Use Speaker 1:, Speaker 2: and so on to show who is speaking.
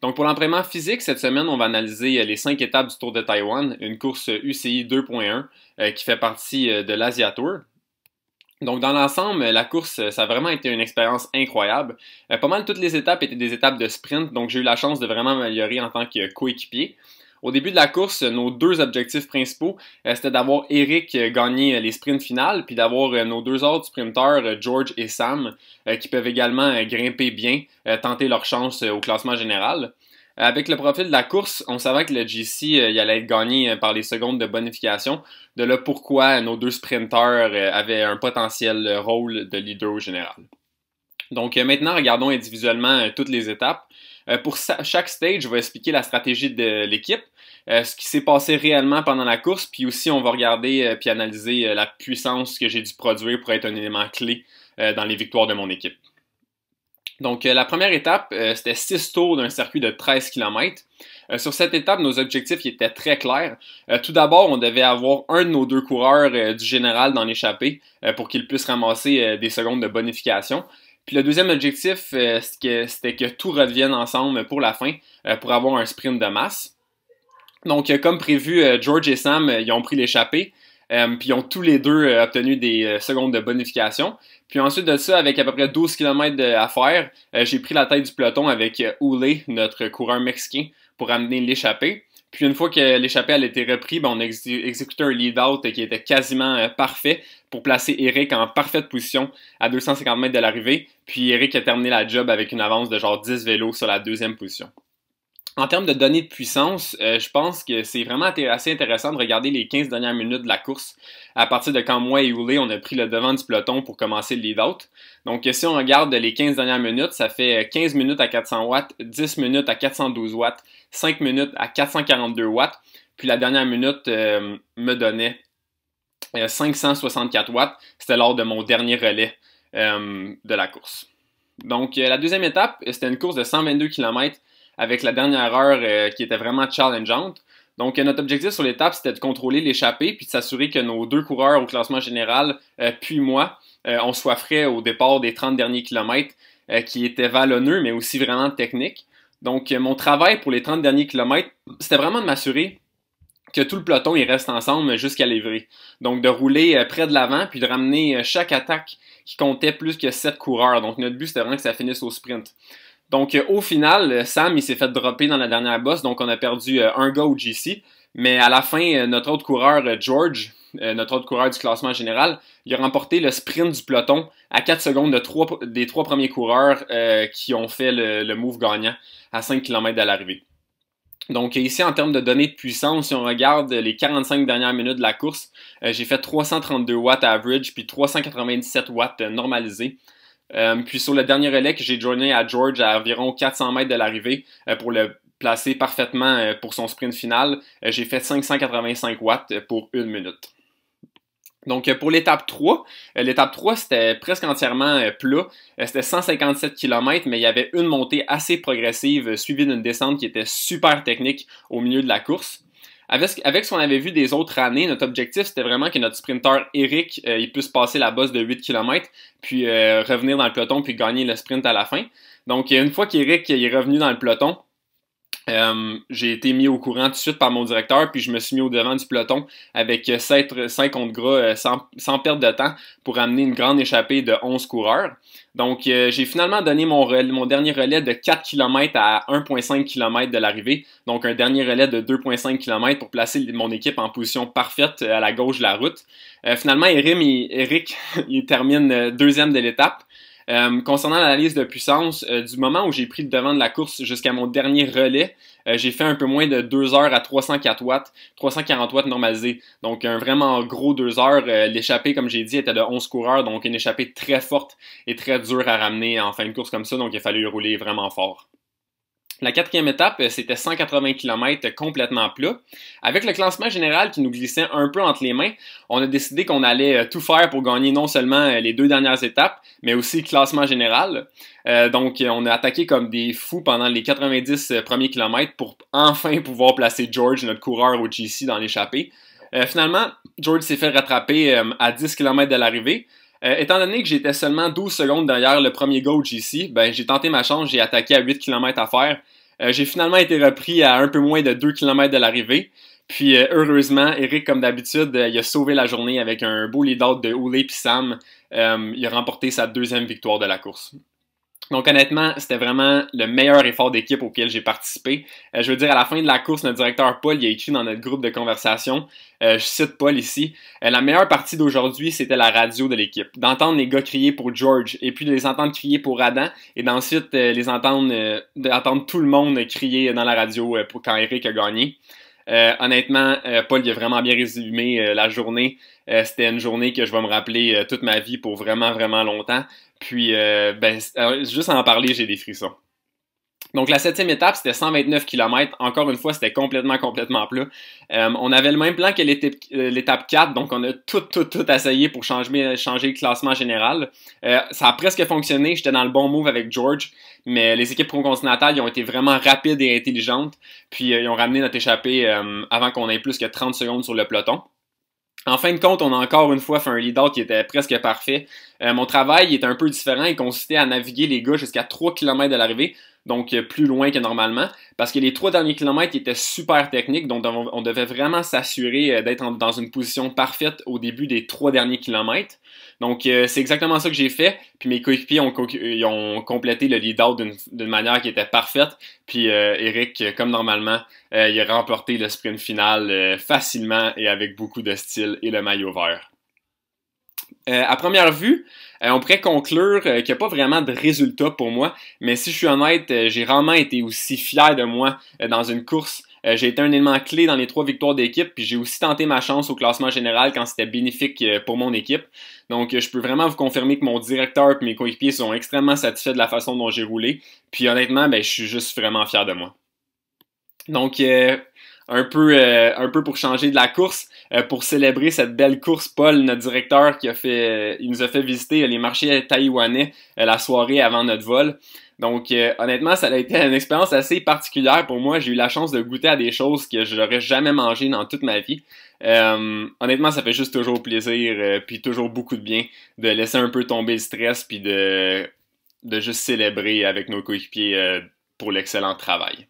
Speaker 1: Donc pour l'entraînement physique, cette semaine, on va analyser les 5 étapes du Tour de Taïwan, une course UCI 2.1 qui fait partie de l'Asia Tour. Donc dans l'ensemble, la course, ça a vraiment été une expérience incroyable. Pas mal toutes les étapes étaient des étapes de sprint, donc j'ai eu la chance de vraiment m'améliorer en tant que coéquipier. Au début de la course, nos deux objectifs principaux, c'était d'avoir Eric gagner les sprints finales, puis d'avoir nos deux autres sprinteurs, George et Sam, qui peuvent également grimper bien, tenter leur chance au classement général. Avec le profil de la course, on savait que le GC il allait être gagné par les secondes de bonification. De là pourquoi nos deux sprinteurs avaient un potentiel rôle de leader au général. Donc maintenant, regardons individuellement toutes les étapes. Pour chaque stage, je vais expliquer la stratégie de l'équipe, ce qui s'est passé réellement pendant la course, puis aussi on va regarder puis analyser la puissance que j'ai dû produire pour être un élément clé dans les victoires de mon équipe. Donc la première étape, c'était 6 tours d'un circuit de 13 km. Sur cette étape, nos objectifs étaient très clairs. Tout d'abord, on devait avoir un de nos deux coureurs du général dans l'échappée pour qu'il puisse ramasser des secondes de bonification. Puis le deuxième objectif, c'était que tout revienne ensemble pour la fin, pour avoir un sprint de masse. Donc, comme prévu, George et Sam, ils ont pris l'échappée, puis ils ont tous les deux obtenu des secondes de bonification. Puis ensuite de ça, avec à peu près 12 km à faire, j'ai pris la tête du peloton avec Ule, notre coureur mexicain, pour amener l'échappée. Puis une fois que l'échappée a été reprise, on a exécuté un lead-out qui était quasiment parfait pour placer Eric en parfaite position à 250 mètres de l'arrivée. Puis Eric a terminé la job avec une avance de genre 10 vélos sur la deuxième position. En termes de données de puissance, je pense que c'est vraiment assez intéressant de regarder les 15 dernières minutes de la course à partir de quand moi et Ule, on a pris le devant du peloton pour commencer le lead-out. Donc si on regarde les 15 dernières minutes, ça fait 15 minutes à 400 watts, 10 minutes à 412 watts, 5 minutes à 442 watts, puis la dernière minute me donnait 564 watts. C'était lors de mon dernier relais de la course. Donc la deuxième étape, c'était une course de 122 km avec la dernière heure qui était vraiment challengeante. Donc notre objectif sur l'étape, c'était de contrôler l'échappée puis de s'assurer que nos deux coureurs au classement général, puis moi, on soit frais au départ des 30 derniers kilomètres qui étaient vallonneux mais aussi vraiment techniques. Donc mon travail pour les 30 derniers kilomètres, c'était vraiment de m'assurer que tout le peloton il reste ensemble jusqu'à l'évrée. Donc de rouler près de l'avant puis de ramener chaque attaque qui comptait plus que 7 coureurs. Donc notre but c'était vraiment que ça finisse au sprint. Donc au final, Sam il s'est fait dropper dans la dernière bosse, donc on a perdu un gars au GC. Mais à la fin, notre autre coureur, George, notre autre coureur du classement général, il a remporté le sprint du peloton à 4 secondes des 3 premiers coureurs qui ont fait le move gagnant à 5 km de l'arrivée. Donc ici, en termes de données de puissance, si on regarde les 45 dernières minutes de la course, j'ai fait 332 watts average, puis 397 watts normalisés. Puis sur le dernier relais que j'ai joiné à George à environ 400 mètres de l'arrivée pour le placer parfaitement pour son sprint final, j'ai fait 585 watts pour 1 minute. Donc pour l'étape 3 c'était presque entièrement plat, c'était 157 km mais il y avait une montée assez progressive suivie d'une descente qui était super technique au milieu de la course. Avec ce qu'on avait vu des autres années, notre objectif c'était vraiment que notre sprinter Eric il puisse passer la bosse de 8 km puis revenir dans le peloton puis gagner le sprint à la fin. Donc une fois qu'Eric est revenu dans le peloton, j'ai été mis au courant tout de suite par mon directeur, puis je me suis mis au devant du peloton avec 5 contre gras sans perdre de temps pour amener une grande échappée de 11 coureurs. Donc j'ai finalement donné mon dernier relais de 4 km à 1,5 km de l'arrivée, donc un dernier relais de 2,5 km pour placer mon équipe en position parfaite à la gauche de la route. Finalement, Eric il termine deuxième de l'étape. Concernant l'analyse de puissance, du moment où j'ai pris le devant de la course jusqu'à mon dernier relais, j'ai fait un peu moins de 2 heures à 304 watts, 340 watts normalisés. Donc un vraiment gros 2 heures. L'échappée, comme j'ai dit, était de 11 coureurs, donc une échappée très forte et très dure à ramener en fin de course comme ça, donc il a fallu rouler vraiment fort. La quatrième étape, c'était 180 km complètement plat. Avec le classement général qui nous glissait un peu entre les mains, on a décidé qu'on allait tout faire pour gagner non seulement les 2 dernières étapes, mais aussi le classement général. Donc, on a attaqué comme des fous pendant les 90 premiers kilomètres pour enfin pouvoir placer George, notre coureur au GC, dans l'échappée. Finalement, George s'est fait rattraper à 10 km de l'arrivée. Étant donné que j'étais seulement 12 secondes derrière le premier gars au GC, ben, j'ai tenté ma chance, j'ai attaqué à 8 km à faire. J'ai finalement été repris à un peu moins de 2 km de l'arrivée. Puis heureusement, Eric, comme d'habitude, il a sauvé la journée avec un beau lead-out de Ole puis Sam. Il a remporté sa deuxième victoire de la course. Donc honnêtement, c'était vraiment le meilleur effort d'équipe auquel j'ai participé. Je veux dire, à la fin de la course, notre directeur Paul il a écrit dans notre groupe de conversation, je cite Paul ici, la meilleure partie d'aujourd'hui, c'était la radio de l'équipe. D'entendre les gars crier pour George, et puis de les entendre crier pour Adam, et d'ensuite d'entendre tout le monde crier dans la radio pour quand Eric a gagné. Honnêtement, Paul il a vraiment bien résumé la journée. C'était une journée que je vais me rappeler toute ma vie pour vraiment, vraiment longtemps. Puis, juste à en parler, j'ai des frissons. Donc, la 7e étape, c'était 129 km. Encore une fois, c'était complètement plat. On avait le même plan que l'étape 4, donc on a tout essayé pour changer le classement général. Ça a presque fonctionné, j'étais dans le bon move avec George, mais les équipes pro-continentales, ils ont été vraiment rapides et intelligentes, puis ils ont ramené notre échappée avant qu'on ait plus que 30 secondes sur le peloton. En fin de compte, on a encore une fois fait un lead-out qui était presque parfait. Mon travail était un peu différent. Il consistait à naviguer les gars jusqu'à 3 km de l'arrivée, donc plus loin que normalement, parce que les 3 derniers kilomètres étaient super techniques, donc on devait vraiment s'assurer d'être dans une position parfaite au début des 3 derniers kilomètres. Donc c'est exactement ça que j'ai fait, puis mes coéquipiers ont complété le lead-out d'une manière qui était parfaite, puis Eric, comme normalement, il a remporté le sprint final facilement et avec beaucoup de style et le maillot vert. À première vue, on pourrait conclure qu'il n'y a pas vraiment de résultat pour moi, mais si je suis honnête, j'ai rarement été aussi fier de moi dans une course. J'ai été un élément clé dans les 3 victoires d'équipe, puis j'ai aussi tenté ma chance au classement général quand c'était bénéfique pour mon équipe. Donc je peux vraiment vous confirmer que mon directeur et mes coéquipiers sont extrêmement satisfaits de la façon dont j'ai roulé, puis honnêtement, je suis juste vraiment fier de moi. Donc un peu pour changer de la course, pour célébrer cette belle course, Paul, notre directeur, il nous a fait visiter les marchés taïwanais la soirée avant notre vol. Donc honnêtement, ça a été une expérience assez particulière pour moi. J'ai eu la chance de goûter à des choses que je n'aurais jamais mangées dans toute ma vie. Honnêtement, ça fait juste toujours plaisir, puis toujours beaucoup de bien de laisser un peu tomber le stress, puis de juste célébrer avec nos coéquipiers pour l'excellent travail.